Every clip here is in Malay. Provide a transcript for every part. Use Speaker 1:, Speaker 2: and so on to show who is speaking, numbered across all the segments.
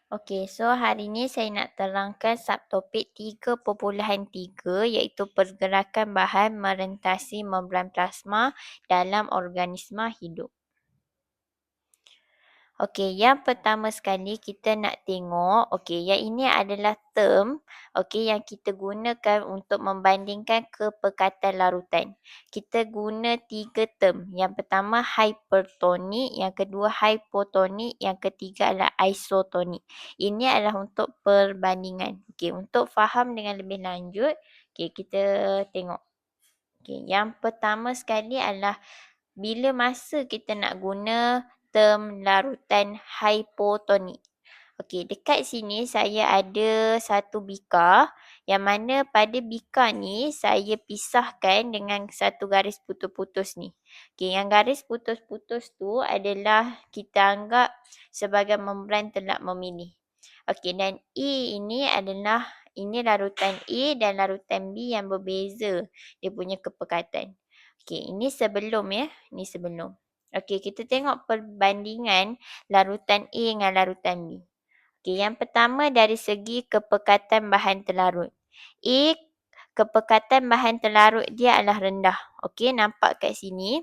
Speaker 1: Okey, so hari ni saya nak terangkan subtopik 3.3 iaitu pergerakan bahan merentasi membran plasma dalam organisma hidup. Okey, yang pertama sekali kita nak tengok, okey, yang ini adalah term, okey, yang kita gunakan untuk membandingkan kepekatan larutan. Kita guna 3 term. Yang pertama hypertonik, yang kedua hypotonik, yang ketiga adalah isotonik. Ini adalah untuk perbandingan. Okey, untuk faham dengan lebih lanjut, okey, kita tengok. Okey, yang pertama sekali adalah bila masa kita nak guna term larutan hypotonik. Okey, dekat sini saya ada satu bikar yang mana pada bikar ni saya pisahkan dengan satu garis putus-putus ni. Okey, yang garis putus-putus tu adalah kita anggap sebagai membran telak memilih. Okey, dan E ini adalah ini larutan A dan larutan B yang berbeza dia punya kepekatan. Okey, ini sebelum ya. Ini sebelum. Okey, kita tengok perbandingan larutan A dengan larutan B. Okey, yang pertama dari segi kepekatan bahan terlarut. A, kepekatan bahan terlarut dia adalah rendah. Okey, nampak kat sini.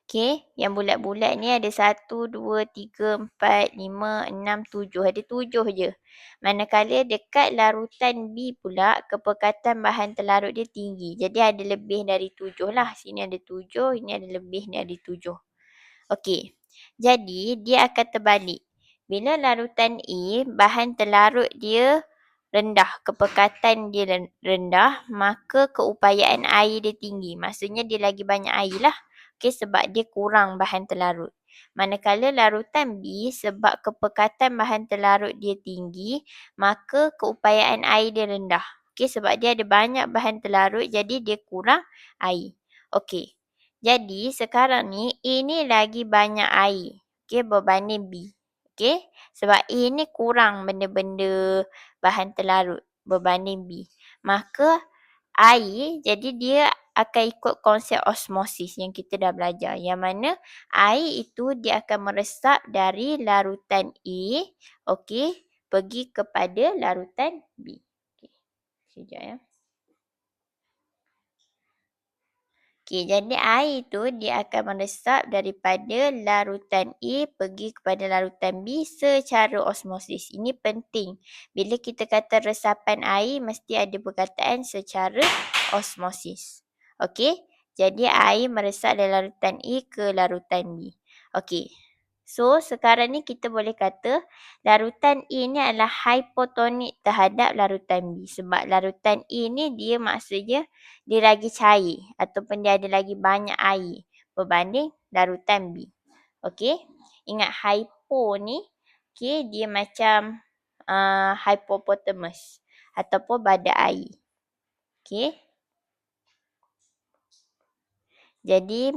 Speaker 1: Okey, yang bulat-bulat ni ada 1, 2, 3, 4, 5, 6, 7. Ada 7 je. Manakala dekat larutan B pula, kepekatan bahan terlarut dia tinggi. Jadi ada lebih dari 7 lah. Sini ada 7, ini ada lebih dari 7. Okey, jadi dia akan terbalik. Bila larutan A, bahan terlarut dia rendah, kepekatan dia rendah, maka keupayaan air dia tinggi. Maksudnya dia lagi banyak air lah. Okey, sebab dia kurang bahan terlarut. Manakala larutan B, sebab kepekatan bahan terlarut dia tinggi, maka keupayaan air dia rendah. Okey, sebab dia ada banyak bahan terlarut, jadi dia kurang air. Okey, jadi sekarang ni A ni lagi banyak air. Okey, berbanding B. Okey, sebab A ni kurang benda-benda bahan terlarut berbanding B. Maka air, jadi dia akan ikut konsep osmosis yang kita dah belajar. Yang mana air itu dia akan meresap dari larutan A, okey, pergi kepada larutan B. Okey, sekejap ya. Okey, jadi air tu dia akan meresap daripada larutan A pergi kepada larutan B secara osmosis. Ini penting. Bila kita kata resapan air, mesti ada perkataan secara osmosis. Okey, jadi air meresap dari larutan A ke larutan B. Okey, so sekarang ni kita boleh kata larutan A ni adalah hypotonik terhadap larutan B. Sebab larutan A ni dia maksudnya dia lagi cair ataupun dia ada lagi banyak air berbanding larutan B. Okey, ingat hypo ni, okey, dia macam hippopotamus ataupun badak air. Okey, jadi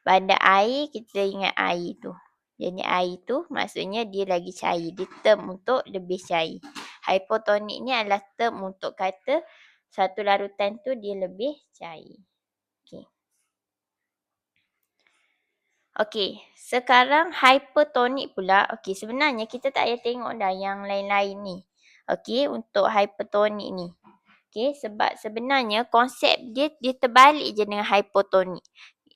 Speaker 1: badak air kita ingat air tu. Jadi air tu maksudnya dia lagi cair. Dia term untuk lebih cair. Hypotonik ni adalah term untuk kata satu larutan tu dia lebih cair. Okey. Okey, sekarang hypertonik pula. Okey, sebenarnya kita tak payah tengok dah yang lain-lain ni. Okey, untuk hypertonik ni. Okey, sebab sebenarnya konsep dia terbalik je dengan hypotonik.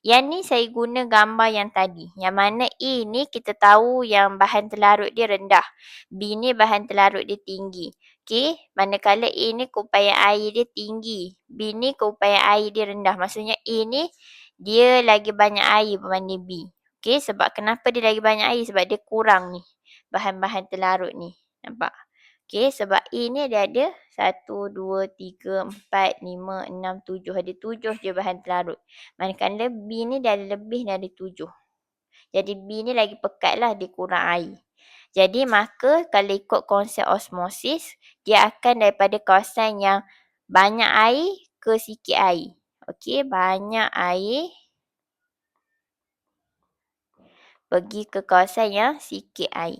Speaker 1: Yang ni saya guna gambar yang tadi. Yang mana A ni kita tahu yang bahan terlarut dia rendah. B ni bahan terlarut dia tinggi. Okey, manakala A ni keupayaan air dia tinggi. B ni keupayaan air dia rendah. Maksudnya A ni dia lagi banyak air berbanding B. Okey, sebab kenapa dia lagi banyak air? Sebab dia kurang ni bahan-bahan terlarut ni. Nampak? Okey, sebab A ni dia ada 1, 2, 3, 4, 5, 6, 7. Ada 7 je bahan terlarut. Manakala B ni dia ada lebih dari 7. Jadi B ni lagi pekat lah, dia kurang air. Jadi maka kalau ikut konsep osmosis, dia akan daripada kawasan yang banyak air ke sikit air. Okey, banyak air pergi ke kawasan yang sikit air.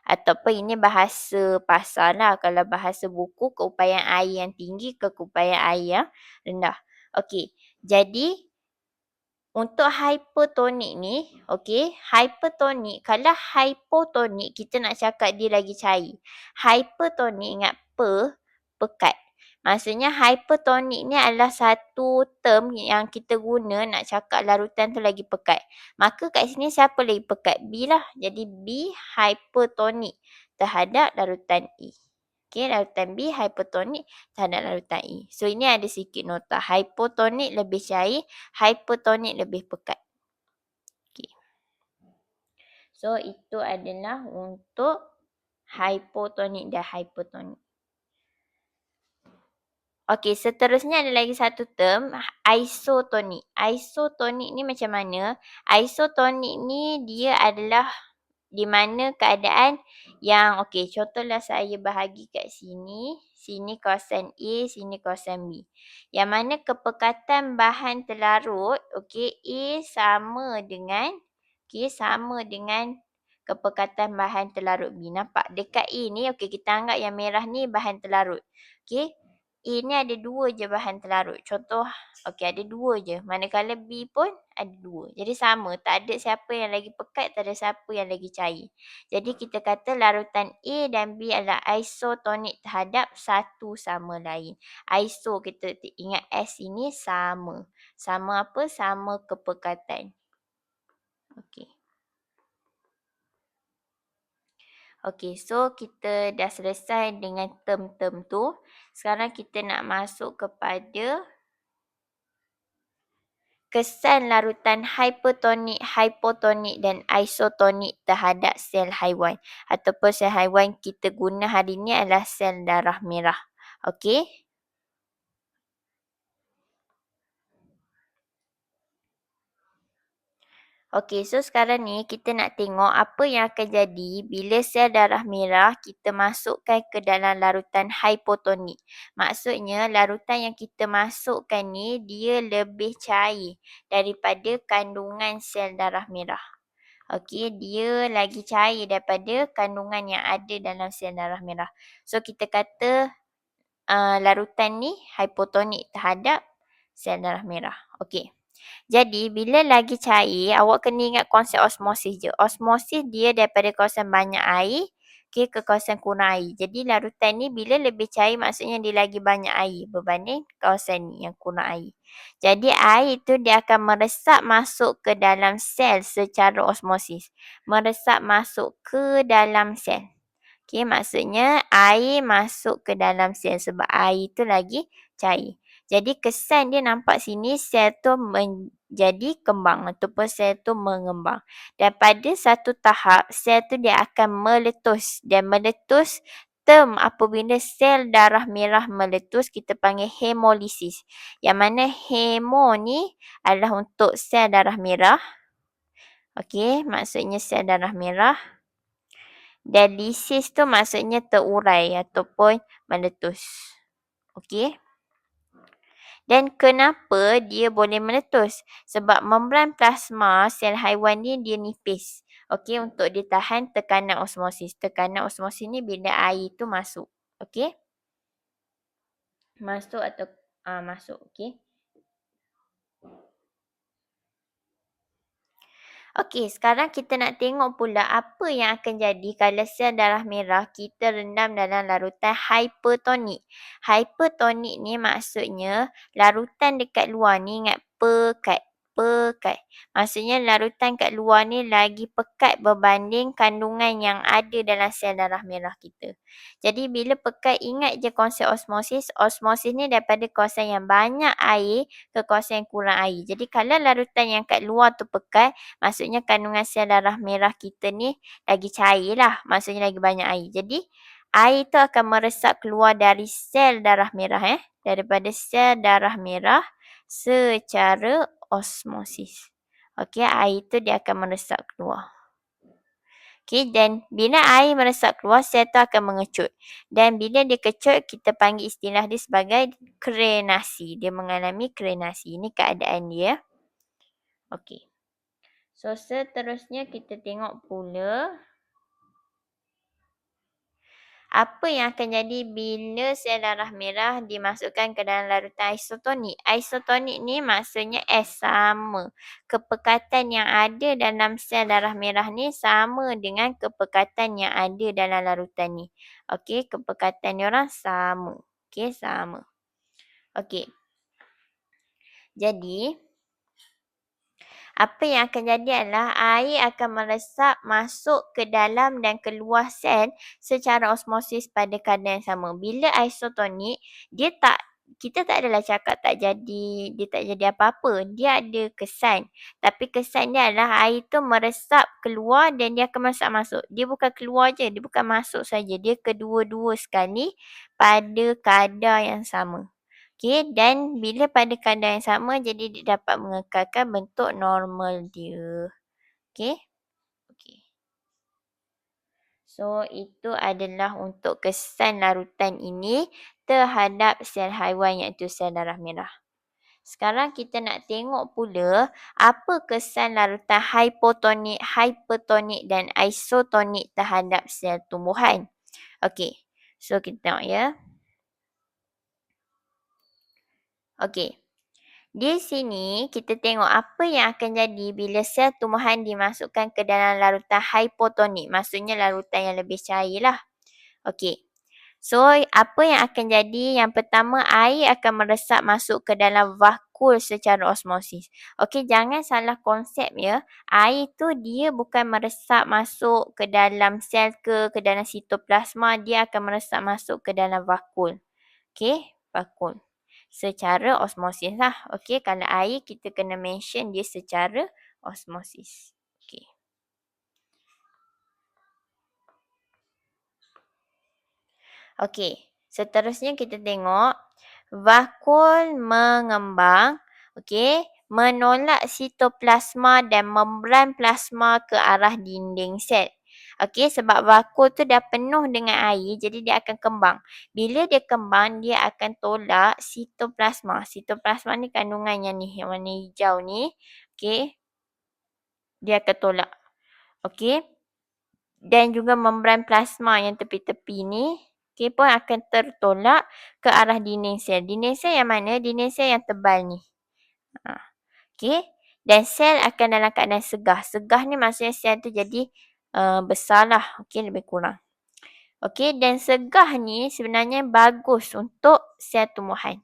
Speaker 1: Ataupun ini bahasa pasar lah. Kalau bahasa buku, keupayaan air yang tinggi ke keupayaan air yang rendah. Okey, jadi Untuk hypertonik ni, okey, hypertonik, kalau hypotonik kita nak cakap dia lagi cair. Hypertonik ingat pekat. Maksudnya hypertonik ni adalah satu term yang kita guna nak cakap larutan tu lagi pekat. Maka kat sini siapa lagi pekat? B lah. Jadi B hypertonik terhadap larutan A. Okey, larutan B hypertonik terhadap larutan A. So ini ada sikit nota. Hypotonik lebih cair, hypertonik lebih pekat. Okey. So itu adalah untuk hypotonik dan hypertonik. Okey, seterusnya ada lagi satu term, isotonik. Isotonik ni macam mana? Isotonik ni dia adalah di mana keadaan yang, okey, contohlah saya bahagi kat sini. Sini kawasan A, sini kawasan B. Yang mana kepekatan bahan terlarut, okey, A sama dengan, kepekatan bahan terlarut B. Nampak? Dekat A ni, okey, kita anggap yang merah ni bahan terlarut. Okey. A ni ada 2 je bahan terlarut. Contoh, okey, ada 2 je. Manakala B pun ada 2. Jadi sama. Tak ada siapa yang lagi pekat, tak ada siapa yang lagi cair. Jadi kita kata larutan A dan B adalah isotonik terhadap satu sama lain. Iso, kita ingat S ini sama. Sama apa? Sama kepekatan. Okey. Okey, so kita dah selesai dengan term-term tu. Sekarang kita nak masuk kepada kesan larutan hypertonik, hypotonik dan isotonik terhadap sel haiwan. Ataupun sel haiwan kita guna hari ni adalah sel darah merah. Okey? Okey, so sekarang ni kita nak tengok apa yang akan jadi bila sel darah merah kita masukkan ke dalam larutan hypotonik. Maksudnya larutan yang kita masukkan ni dia lebih cair daripada kandungan sel darah merah. Okey, dia lagi cair daripada kandungan yang ada dalam sel darah merah. So kita kata larutan ni hypotonik terhadap sel darah merah. Okey. Jadi, bila lagi cair, awak kena ingat konsep osmosis je. Osmosis dia daripada kawasan banyak air ke kawasan kurang air. Jadi, larutan ni bila lebih cair maksudnya dia lagi banyak air berbanding kawasan ni yang kurang air. Jadi, air itu dia akan meresap masuk ke dalam sel secara osmosis. Meresap masuk ke dalam sel. Okey, maksudnya air masuk ke dalam sel sebab air itu lagi cair. Jadi kesan dia nampak sini sel tu menjadi kembang ataupun sel tu mengembang. Dan pada satu tahap sel tu dia akan meletus dan meletus term apabila sel darah merah meletus kita panggil hemolisis. Yang mana hemo ni adalah untuk sel darah merah. Okey, maksudnya sel darah merah. Dan lisis tu maksudnya terurai ataupun meletus. Okey. Dan kenapa dia boleh meletus? Sebab membran plasma sel haiwan ni dia nipis. Okey, untuk dia tahan tekanan osmosis. Tekanan osmosis ni bila air tu masuk. Okey. Masuk atau masuk. Okey. Okey, sekarang kita nak tengok pula apa yang akan jadi kalau sel darah merah kita rendam dalam larutan hypertonik. Hypertonik ni maksudnya larutan dekat luar ni ingat pekat. Pekat. Maksudnya larutan kat luar ni lagi pekat berbanding kandungan yang ada dalam sel darah merah kita. Jadi bila pekat ingat je konsep osmosis. Osmosis ni daripada kawasan yang banyak air ke kawasan yang kurang air. Jadi kalau larutan yang kat luar tu pekat, maksudnya kandungan sel darah merah kita ni lagi cair lah. Maksudnya lagi banyak air. Jadi air tu akan meresap keluar dari sel darah merah. Daripada sel darah merah secara osmosis. Okey, air tu dia akan meresap keluar. Okey, dan bila air meresap keluar, sel tu akan mengecut. Dan bila dia kecut, kita panggil istilah dia sebagai krenasi. Dia mengalami krenasi. Ini keadaan dia. Okey. So, seterusnya kita tengok pula Apa yang akan jadi bila sel darah merah dimasukkan ke dalam larutan isotonik? Isotonik ni maksudnya S sama. Kepekatan yang ada dalam sel darah merah ni sama dengan kepekatan yang ada dalam larutan ni. Okey, kepekatan dia orang sama. Okey, sama. Okey. Jadi, apa yang akan jadi adalah air akan meresap masuk ke dalam dan keluar sel secara osmosis pada kadar yang sama. Bila isotonik, kita tak adalah cakap dia tak jadi apa-apa. Dia ada kesan. Tapi kesan dia adalah air tu meresap keluar dan dia akan masuk. Dia bukan keluar je, dia bukan masuk saja. Dia kedua-dua sekali pada kadar yang sama. Okey, dan bila pada kadar yang sama, jadi dia dapat mengekalkan bentuk normal dia. Okey? Okey. So, itu adalah untuk kesan larutan ini terhadap sel haiwan iaitu sel darah merah. Sekarang kita nak tengok pula apa kesan larutan hipotonik, hypertonik dan isotonik terhadap sel tumbuhan. Okey. So, kita tengok ya. Okey. Di sini kita tengok apa yang akan jadi bila sel tumbuhan dimasukkan ke dalam larutan hipotonik. Maksudnya larutan yang lebih cair lah. Okey. So, apa yang akan jadi? Yang pertama, air akan meresap masuk ke dalam vakul secara osmosis. Okey, jangan salah konsep ya. Air tu dia bukan meresap masuk ke dalam sel ke dalam sitoplasma. Dia akan meresap masuk ke dalam vakul. Okey, vakul. Secara osmosis lah. Okey, kalau air kita kena mention dia secara osmosis. Okey. Okey, seterusnya kita tengok vakul mengembang, okey, menolak sitoplasma dan membran plasma ke arah dinding sel. Okey, sebab vakul tu dah penuh dengan air, jadi dia akan kembang. Bila dia kembang, dia akan tolak sitoplasma. Sitoplasma ni kandungan yang warna hijau ni. Okey, dia akan tolak. Okey. Dan juga membran plasma yang tepi-tepi ni, okey, pun akan tertolak ke arah dinding sel. Dinding sel yang mana? Dinding sel yang tebal ni. Okey. Dan sel akan dalam keadaan segah. Segah ni maksudnya sel tu jadi besar lah. Okey, lebih kurang. Okey, dan segah ni sebenarnya bagus untuk sel tumbuhan.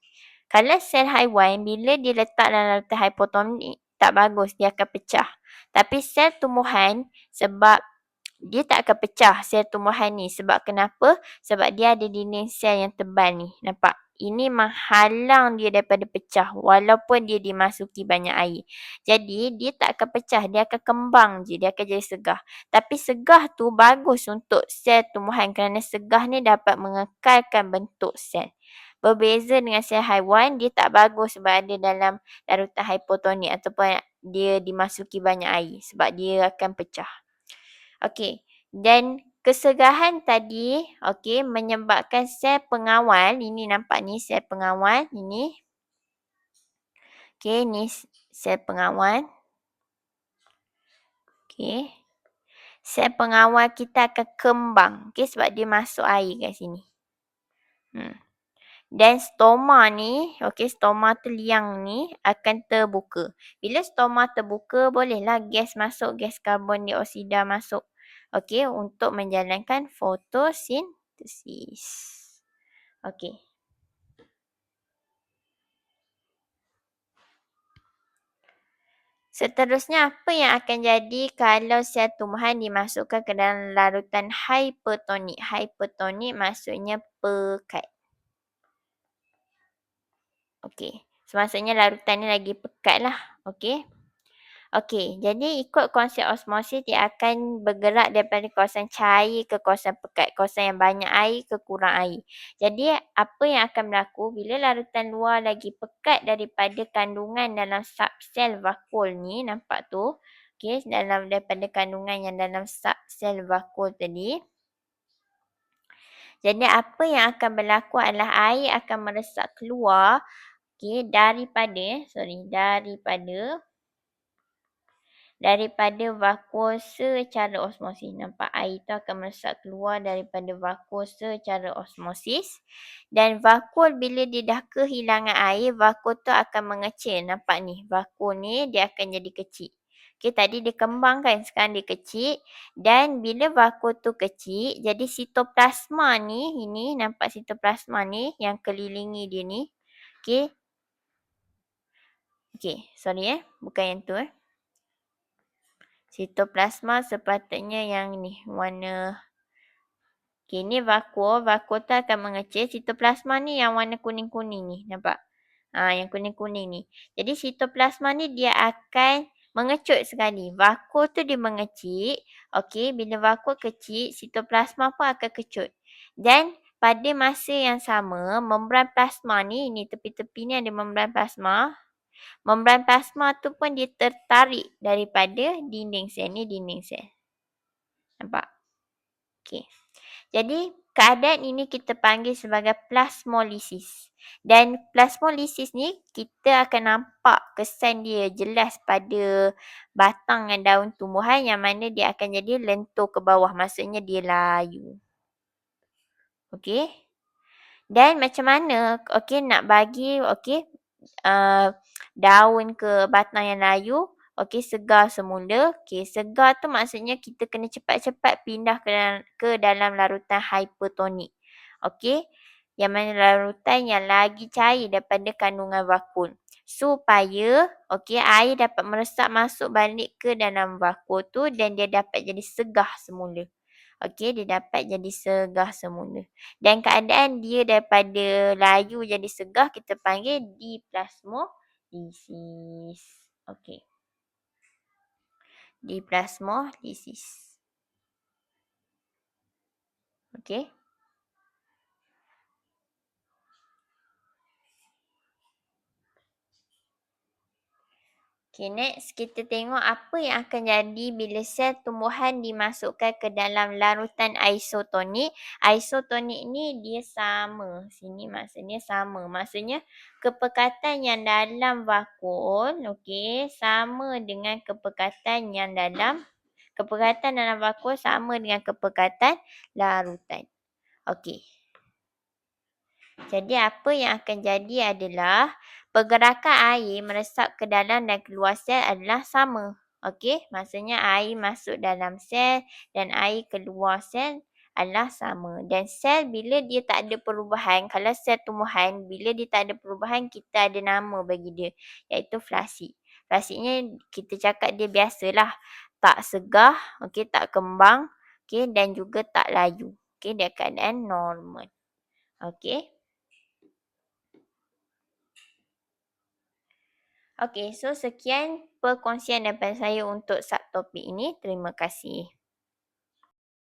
Speaker 1: Kalau sel haiwan, bila dia letak dalam larutan hipotonik, tak bagus, dia akan pecah. Tapi sel tumbuhan, sebab dia tak akan pecah sel tumbuhan ni. Sebab kenapa? Sebab dia ada dinding sel yang tebal ni. Nampak? Ini menghalang dia daripada pecah walaupun dia dimasuki banyak air. Jadi, dia tak akan pecah. Dia akan kembang je. Dia akan jadi segah. Tapi segah tu bagus untuk sel tumbuhan kerana segah ni dapat mengekalkan bentuk sel. Berbeza dengan sel haiwan, dia tak bagus sebab ada dalam larutan hipotonik ataupun dia dimasuki banyak air sebab dia akan pecah. Okey, dan kesegahan tadi, okey, menyebabkan sel pengawal, ini nampak ni sel pengawal, ini. Okey, ni sel pengawal. Okey. Sel pengawal kita akan kembang, okey, sebab dia masuk air kat sini. Dan stoma ni, okey, stoma tu liang ni akan terbuka. Bila stoma terbuka, bolehlah gas masuk, gas karbon dioksida masuk. Okey, untuk menjalankan fotosintesis. Okey. Seterusnya, apa yang akan jadi kalau sel tumbuhan dimasukkan ke dalam larutan hypertonik? Hypertonik maksudnya pekat. Okey. So, maksudnya larutan ni lagi pekat lah. Okey. Okey. Jadi, ikut konsep osmosis, dia akan bergerak daripada kawasan cair ke kawasan pekat. Kawasan yang banyak air ke kurang air. Jadi, apa yang akan berlaku bila larutan luar lagi pekat daripada kandungan dalam subsel vakul ni. Nampak tu? Okey. Daripada kandungan yang dalam subsel vakul tadi. Jadi, apa yang akan berlaku adalah air akan meresap keluar. Okey, daripada daripada vakuum secara osmosis. Nampak air tu akan meresap keluar daripada vakuum secara osmosis. Dan vakuum bila dia dah kehilangan air, vakuum tu akan mengecil. Nampak ni, vakuum ni dia akan jadi kecil. Okey, tadi dia kembang kan, sekarang dia kecil. Dan bila vakuum tu kecil, jadi sitoplasma ni, ini nampak sitoplasma ni yang kelilingi dia ni. Okey. Okey, sorry bukan yang tu Sitoplasma sepatutnya yang ni, warna. Okey, ni vakuum. Vakuum tu akan mengecil. Sitoplasma ni yang warna kuning-kuning ni, nampak? Yang kuning-kuning ni. Jadi sitoplasma ni dia akan mengecut sekali. Vakuum tu dia mengecil. Okey, bila vakuum kecil, sitoplasma pun akan kecut. Dan pada masa yang sama, membran plasma ni tepi-tepi ni ada membran plasma. Membran plasma tu pun dia tertarik daripada dinding sel. Ni dinding sel. Nampak? Okey. Jadi, keadaan ini kita panggil sebagai plasmolisis. Dan plasmolisis ni, kita akan nampak kesan dia jelas pada batang dan daun tumbuhan yang mana dia akan jadi lentur ke bawah. Maksudnya dia layu. Okey. Dan macam mana, nak bagi, daun ke batang yang layu, segar semula. Segar tu maksudnya kita kena cepat-cepat pindah ke dalam larutan hypertonik. Yang mana larutan yang lagi cair daripada kandungan vakuum. Supaya, air dapat meresap masuk balik ke dalam vakuum tu dan dia dapat jadi segah semula. Dia dapat jadi segah semula. Dan keadaan dia daripada layu jadi segah kita panggil diplasmolisis. Diplasmolisis. Okay, next kita tengok apa yang akan jadi bila sel tumbuhan dimasukkan ke dalam larutan isotonik. Isotonik ni dia sama. Sini maksudnya sama. Maksudnya kepekatan yang dalam vakuum, sama dengan kepekatan dalam vakuum sama dengan kepekatan larutan. Jadi apa yang akan jadi adalah pergerakan air meresap ke dalam dan keluar sel adalah sama. Maksudnya air masuk dalam sel dan air keluar sel adalah sama. Dan sel bila dia tak ada perubahan, kalau sel tumbuhan, bila dia tak ada perubahan, kita ada nama bagi dia, iaitu flasid. Flasidnya kita cakap dia biasalah. Tak segah, tak kembang, dan juga tak layu. Dia keadaan normal. So sekian perkongsian daripada saya untuk subtopik ini. Terima kasih.